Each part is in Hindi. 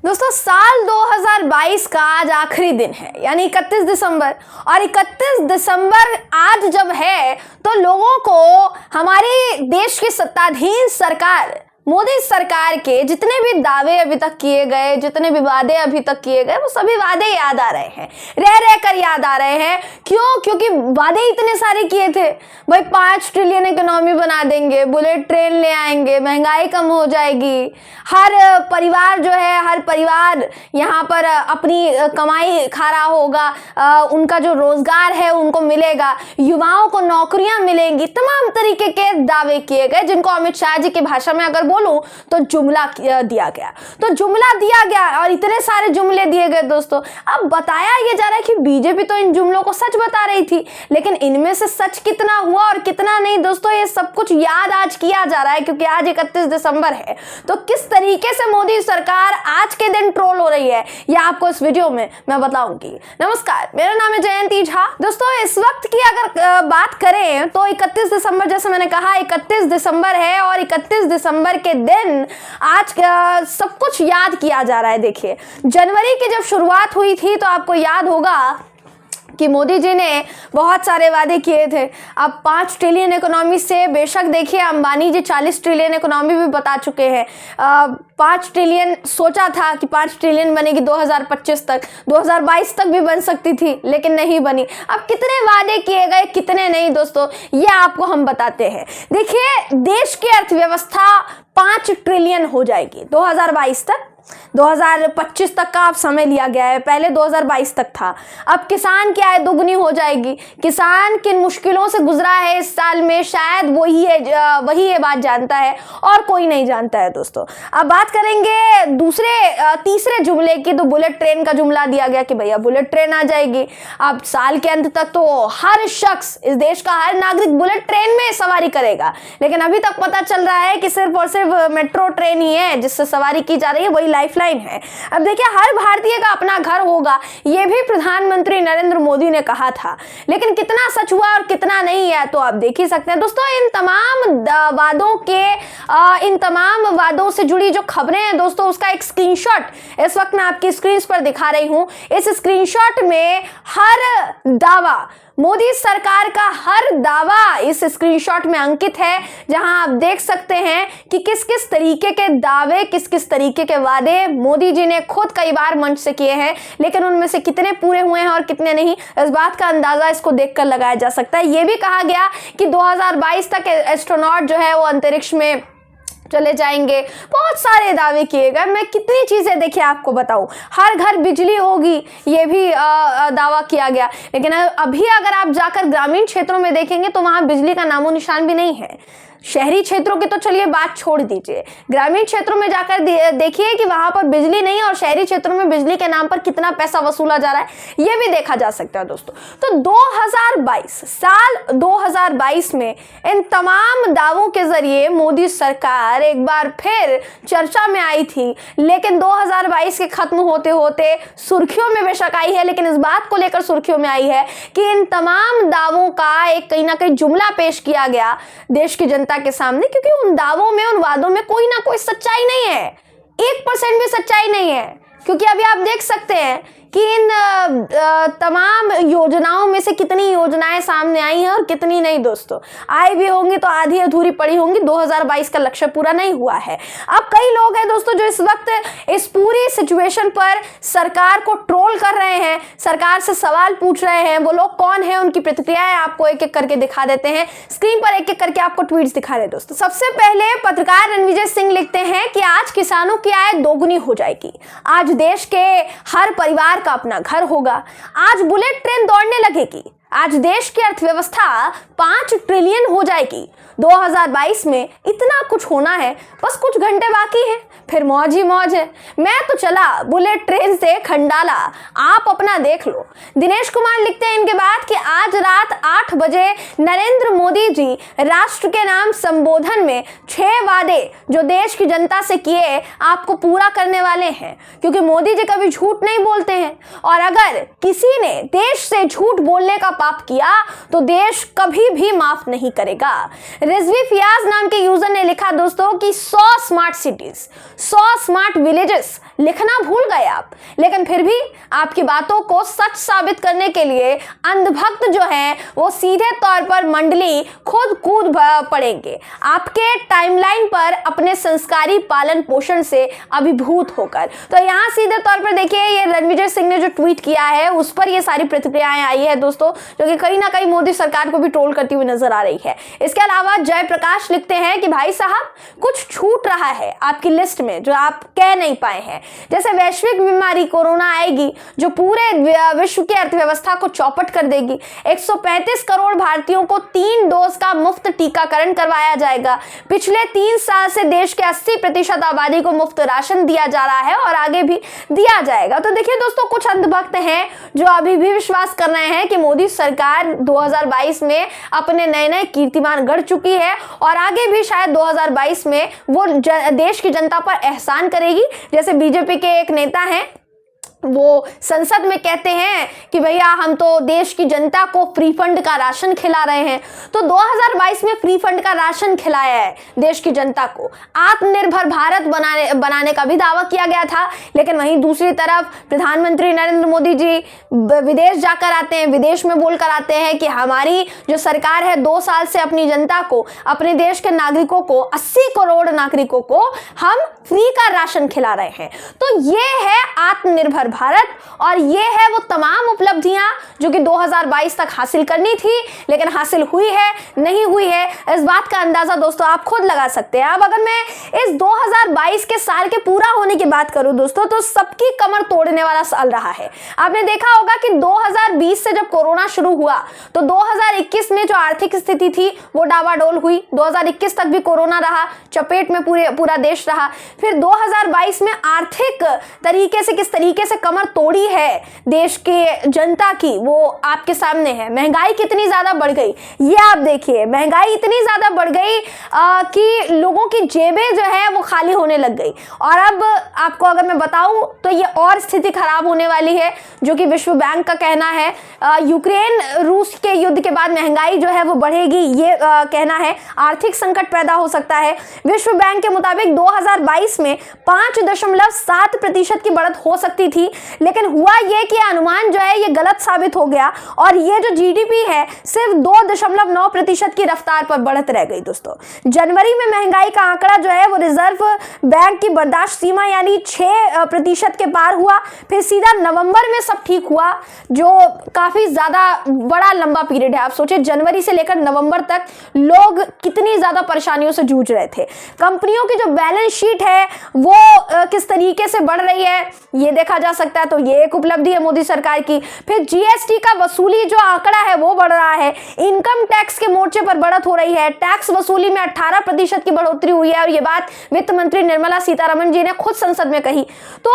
दोस्तों साल 2022 का आज आखिरी दिन है, यानी 31 दिसंबर। और 31 दिसंबर आज जब है तो लोगों को हमारे देश की सत्ताधीन सरकार मोदी सरकार के जितने भी दावे अभी तक किए गए, जितने भी वादे अभी तक किए गए, वो सभी वादे याद आ रहे हैं, रह रह कर याद आ रहे हैं। क्यों? क्योंकि वादे इतने सारे किए थे। भाई 5 ट्रिलियन इकोनॉमी बना देंगे, बुलेट ट्रेन ले आएंगे, महंगाई कम हो जाएगी, हर परिवार जो है, हर परिवार यहाँ पर अपनी कमाई खा रहा होगा, उनका जो रोजगार है उनको मिलेगा, युवाओं को नौकरियां मिलेंगी। तमाम तरीके के दावे किए गए, जिनको अमित शाह जी की भाषा में अगर बोलूं तो जुमला दिया गया। तो जुमला दिया गया और इतने सारे जुमले दिए गए दोस्तों। अब बताया ये जा रहा है कि बीजेपी तो इन जुमलों को सच बता रही थी, लेकिन इनमें से सच कितना हुआ और कितना नहीं दोस्तों, ये सब कुछ याद आज किया जा रहा है, क्योंकि आज 31 दिसंबर है। तो किस तरीके से मोदी सरकार आज के दिन ट्रोल हो रही है, यह आपको इस वीडियो में मैं बताऊंगी। नमस्कार, मेरा नाम है जयंती झा। दोस्तों इस वक्त की अगर बात करें तो 31 दिसंबर, जैसे मैंने कहा 31 दिसंबर है, और 31 दिसंबर के दिन आज सब कुछ याद किया जा रहा है। देखिए, जनवरी की जब शुरुआत हुई थी तो आपको याद होगा कि मोदी जी ने बहुत सारे वादे किए थे। अब 5 ट्रिलियन इकोनॉमी से बेशक देखिए अंबानी जी 40 ट्रिलियन इकोनॉमी भी बता चुके हैं। 5 ट्रिलियन सोचा था कि 5 ट्रिलियन बनेगी 2025 तक, 2022 तक भी बन सकती थी, लेकिन नहीं बनी। अब कितने वादे किए गए, कितने नहीं दोस्तों, ये आपको हम बताते हैं। देखिए, देश की अर्थव्यवस्था 5 ट्रिलियन हो जाएगी 2022 तक। 2025 तक का अब समय लिया गया है, पहले 2022 तक था। अब किसान की आय दोगुनी हो जाएगी। किसान किन मुश्किलों से गुजरा है इस साल में, शायद वही ये बात जानता है और कोई नहीं जानता है दोस्तों। अब बात करेंगे तीसरे जुमले की, तो बुलेट ट्रेन का जुमला दिया गया कि भैया बुलेट ट्रेन आ जाएगी। अब साल के अंत तक तो हर शख्स, इस देश का हर नागरिक बुलेट ट्रेन में सवारी करेगा, लेकिन अभी तक पता चल रहा है कि सिर्फ और सिर्फ मेट्रो ट्रेन ही है जिससे सवारी की जा रही है, वही लाइफलाइन है। अब देखिए, हर भारतीय का अपना घर होगा, यह भी प्रधानमंत्री नरेंद्र मोदी ने कहा था, लेकिन कितना सच हुआ और कितना नहीं है तो आप देख ही सकते हैं दोस्तों। इन तमाम वादों से जुड़ी जो खबरें हैं दोस्तों, उसका एक स्क्रीनशॉट इस वक्त मैं आपकी स्क्रीन पर दिखा रही हूं। इस स्क्रीनशॉट में हर दावा, मोदी सरकार का हर दावा इस स्क्रीनशॉट में अंकित है, जहां आप देख सकते हैं कि किस किस तरीके के दावे, किस किस तरीके के वादे मोदी जी ने खुद कई बार मंच से किए हैं, लेकिन उनमें से कितने पूरे हुए हैं और कितने नहीं, इस बात का अंदाजा इसको देखकर लगाया जा सकता है। यह भी कहा गया कि 2022 तक एस्ट्रोनॉट जो है वो अंतरिक्ष में चले जाएंगे। बहुत सारे दावे किए गए। मैं कितनी चीजें देखिए आपको बताऊं, हर घर बिजली होगी, ये भी दावा किया गया, लेकिन अभी अगर आप जाकर ग्रामीण क्षेत्रों में देखेंगे तो वहां बिजली का नामो निशान भी नहीं है। शहरी क्षेत्रों की तो चलिए बात छोड़ दीजिए, ग्रामीण क्षेत्रों में जाकर देखिए कि वहां पर बिजली नहीं है, और शहरी क्षेत्रों में बिजली के नाम पर कितना पैसा वसूला जा रहा है, यह भी देखा जा सकता है दोस्तों। तो 2022 में इन तमाम दावों के जरिए मोदी सरकार एक बार फिर चर्चा में आई थी, लेकिन 2022 के खत्म होते होते सुर्खियों में बेशक आई है, लेकिन इस बात को लेकर सुर्खियों में आई है कि इन तमाम दावों का एक कहीं ना कहीं जुमला पेश किया गया देश की जनता के सामने, क्योंकि उन दावों में, उन वादों में कोई ना कोई सच्चाई नहीं है, 1% भी सच्चाई नहीं है। क्योंकि अभी आप देख सकते हैं कि इन तमाम योजनाओं में से कितनी योजनाएं सामने आई हैं और कितनी नहीं दोस्तों। आई भी होंगी तो आधी अधूरी पड़ी होंगी, 2022 का लक्ष्य पूरा नहीं हुआ है। अब कई लोग हैं दोस्तों जो इस वक्त इस पूरी सिचुएशन पर सरकार को ट्रोल कर रहे हैं, सरकार से सवाल पूछ रहे हैं। वो लोग कौन है, उनकी प्रतिक्रियाएं आपको एक एक करके दिखा देते हैं। स्क्रीन पर एक एक करके आपको ट्वीट्स दिखा रहे हैं दोस्तों। सबसे पहले पत्रकार रणविजय सिंह लिखते हैं कि आज किसानों की आय दोगुनी हो जाएगी, आज देश के हर परिवार का अपना घर होगा, आज बुलेट ट्रेन दौड़ने लगेगी, आज देश की अर्थव्यवस्था 5 ट्रिलियन हो जाएगी। 2022 में इतना कुछ होना है, बस कुछ घंटे बाकी हैं, फिर मौज ही मौज है। मैं तो चला बुलेट ट्रेन से खंडाला, आप अपना देख लो। दिनेश कुमार लिखते हैं इनके बाद कि आज रात 8 बजे नरेंद्र मोदी जी राष्ट्र के नाम संबोधन में 6 वादे जो देश की जनता से किए आपको पूरा करने वाले हैं, क्योंकि मोदी जी कभी झूठ नहीं बोलते हैं, और अगर किसी ने देश से झूठ बोलने का पाप किया तो देश कभी भी माफ नहीं करेगा। रिजवी फियाज नाम के यूजर ने लिखा दोस्तों कि 100 स्मार्ट सिटीज, 100 स्मार्ट विलेजेस लिखना भूल गए आप, लेकिन फिर भी आपकी बातों को सच साबित करने के लिए अंधभक्त जो है वो सीधे तौर पर मंडली खुद कूद पड़ेंगे आपके टाइमलाइन पर अपने संस्कारी पालन पोषण से अभिभूत होकर। तो यहाँ सीधे तौर पर देखिए ये रणविजय सिंह ने जो ट्वीट किया है उस पर ये सारी प्रतिक्रियाएं आई है दोस्तों, जो कि कहीं ना कहीं मोदी सरकार को भी ट्रोल करती हुई नजर आ रही है। इसके अलावा जयप्रकाश लिखते हैं कि भाई साहब कुछ छूट रहा है आपकी लिस्ट में जो आप कह नहीं पाए हैं, जैसे वैश्विक बीमारी कोरोना आएगी जो पूरे विश्व की अर्थव्यवस्था को चौपट कर देगी। 135 करोड़ भारतीयों को 3 डोज का मुफ्त टीकाकरण करवाया जाएगा। पिछले 3 साल से देश के 80% आबादी को मुफ्त राशन दिया जा रहा है और आगे भी दिया जाएगा। तो देखिए दोस्तों कुछ अंधभक्त हैं जो अभी भी विश्वास कर रहे हैं कि मोदी सरकार 2022 में अपने नए कीर्तिमान गढ़ चुकी है और आगे भी शायद 2022 में वो देश की जनता पर एहसान करेगी। जैसे बीजेपी के एक नेता हैं वो संसद में कहते हैं कि भैया हम तो देश की जनता को फ्री फंड का राशन खिला रहे हैं। तो 2022 में फ्री फंड का राशन खिलाया है देश की जनता को, आत्मनिर्भर भारत बनाने का भी दावा किया गया था। लेकिन वहीं दूसरी तरफ प्रधानमंत्री नरेंद्र मोदी जी विदेश जाकर आते हैं, विदेश में बोलकर आते हैं कि हमारी जो सरकार है 2 साल से अपनी जनता को, अपने देश के नागरिकों को, 80 करोड़ नागरिकों को हम फ्री का राशन खिला रहे हैं। तो ये है आत्मनिर्भर भारत और ये है वो तमाम उपलब्धियां जो कि 2022 तक हासिल करनी थी लेकिन हासिल हुई है नहीं हुई है, इस बात का अंदाजा दोस्तों आप खुद लगा सकते हैं। अब अगर मैं इस 2022 के साल के पूरा होने की बात करूं दोस्तों तो सबकी कमर तोड़ने वाला साल रहा है। आपने देखा होगा कि 2020 से जब कोरोना शुरू हुआ तो 2021 में जो आर्थिक स्थिति थी वो डावाडोल हुई, 2021 तक भी कोरोना रहा, चपेट में पूरा देश रहा। फिर 2022 में आर्थिक तरीके से किस तरीके से कमर तोड़ी है देश के जनता की वो आपके सामने है। महंगाई कितनी ज्यादा बढ़ गई ये आप देखिए, महंगाई इतनी ज्यादा बढ़ गई कि लोगों की जेबें जो है वो खाली होने लग गई। और अब आपको अगर मैं बताऊं तो ये और स्थिति खराब होने वाली है जो कि विश्व बैंक का कहना है। यूक्रेन रूस के युद्ध के बाद महंगाई जो है वो बढ़ेगी ये कहना है, आर्थिक संकट पैदा हो सकता है। विश्व बैंक के मुताबिक 2022 में 5.7% की बढ़त हो सकती थी, लेकिन हुआ ये कि अनुमान जो है ये गलत साबित हो गया और ये जो जीडीपी है सिर्फ 2.9% की रफ्तार पर बढ़त रह गई। दोस्तों जनवरी में महंगाई का आंकड़ा जो है वो रिजर्व बैंक की बर्दाश्त सीमा यानी 6% के पार हुआ। फिर सीधा नवंबर में सब ठीक हुआ जो काफी ज्यादा बड़ा लंबा पीरियड है। आप सोचिए जनवरी से लेकर नवंबर तक लोग कितनी ज्यादा परेशानियों से जूझ रहे थे। कंपनियों की जो बैलेंस शीट है वो किस तरीके से बढ़ रही है ये देखा जा सकता है, तो ये एक उपलब्धि है मोदी सरकार की। फिर जीएसटी का वसूली जो आंकड़ा है वो बढ़ रहा है, इनकम टैक्स के मोर्चे पर बढ़त हो रही है, टैक्स वसूली में 18% की बढ़ोतरी हुई है और ये बात वित्त मंत्री निर्मला सीतारमण जी ने खुद संसद में कही। तो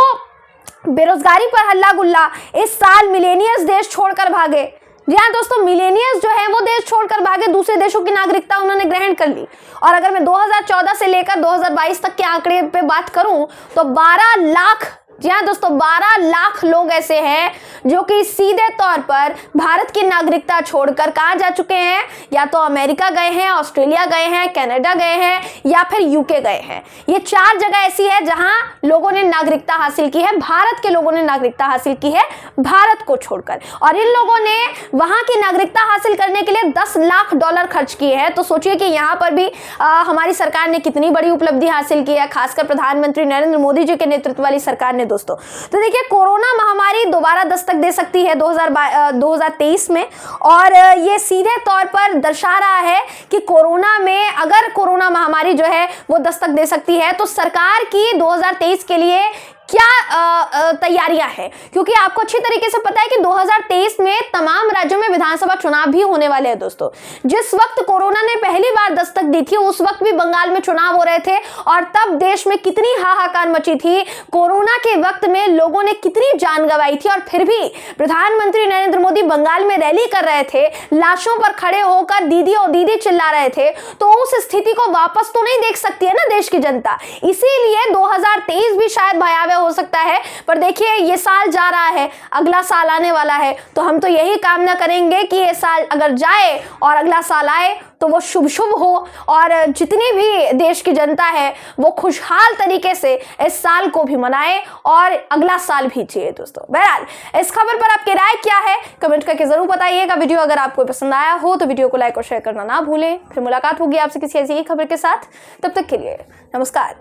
बेरोजगारी पर हल्ला गुल्ला, इस साल मिलेनियल्स देश छोड़कर भागे। जी हाँ दोस्तों, मिलेनियल्स जो है वो देश छोड़कर भागे, दूसरे देशों की नागरिकता उन्होंने ग्रहण कर ली। और अगर मैं 2014 से लेकर 2022 तक के आंकड़े पे बात करूं तो 12 लाख, जी हाँ दोस्तों 12 लाख लोग ऐसे हैं जो कि सीधे तौर पर भारत की नागरिकता छोड़कर कहाँ जा चुके हैं, या तो अमेरिका गए हैं, ऑस्ट्रेलिया गए हैं, कनाडा गए हैं या फिर यूके गए हैं। ये 4 जगह ऐसी है जहां लोगों ने नागरिकता हासिल की है, भारत के लोगों ने नागरिकता हासिल की है भारत को छोड़कर। और इन लोगों ने वहां की नागरिकता हासिल करने के लिए $10 लाख खर्च किए हैं। तो सोचिए कि यहाँ पर भी हमारी सरकार ने कितनी बड़ी उपलब्धि हासिल की है, खासकर प्रधानमंत्री नरेंद्र मोदी जी के नेतृत्व वाली सरकार ने दोस्तों। तो देखिए कोरोना महामारी दोबारा दस्तक दे सकती है 2023 में और ये सीधे तौर पर दर्शा रहा है कि कोरोना में अगर कोरोना महामारी जो है वो दस्तक दे सकती है तो सरकार की 2023 के लिए क्या तैयारियां हैं, क्योंकि आपको अच्छी तरीके से पता है कि 2023 में तमाम राज्यों में विधानसभा चुनाव भी होने वाले हैं दोस्तों। जिस वक्त कोरोना ने पहली बार दस्तक दी थी उस वक्त भी बंगाल में चुनाव हो रहे थे और तब देश में कितनी हाहाकार मची थी, कोरोना के वक्त में लोगों ने कितनी जान गंवाई थी और फिर भी प्रधानमंत्री नरेंद्र मोदी बंगाल में रैली कर रहे थे, लाशों पर खड़े होकर दीदी और दीदी चिल्ला रहे थे। तो उस स्थिति को वापस तो नहीं देख सकती है ना देश की जनता, इसीलिए 2023 भी शायद भयावह हो सकता है पर देखिए ये साल जा रहा है, अगला साल आने वाला है, तो हम तो यही कामना करेंगे कि ये साल अगर जाए और अगला साल आए तो वो शुभ शुभ हो और जितनी भी देश की जनता है वो खुशहाल तरीके से इस साल को भी मनाए और अगला साल भी जिए। दोस्तों बहरहाल इस खबर पर आपकी राय क्या है कमेंट करके जरूर बताइएगा। वीडियो अगर आपको पसंद आया हो तो वीडियो को लाइक और शेयर करना ना भूलें। फिर मुलाकात होगी आपसे किसी ऐसी ही खबर के साथ, तब तक के लिए नमस्कार।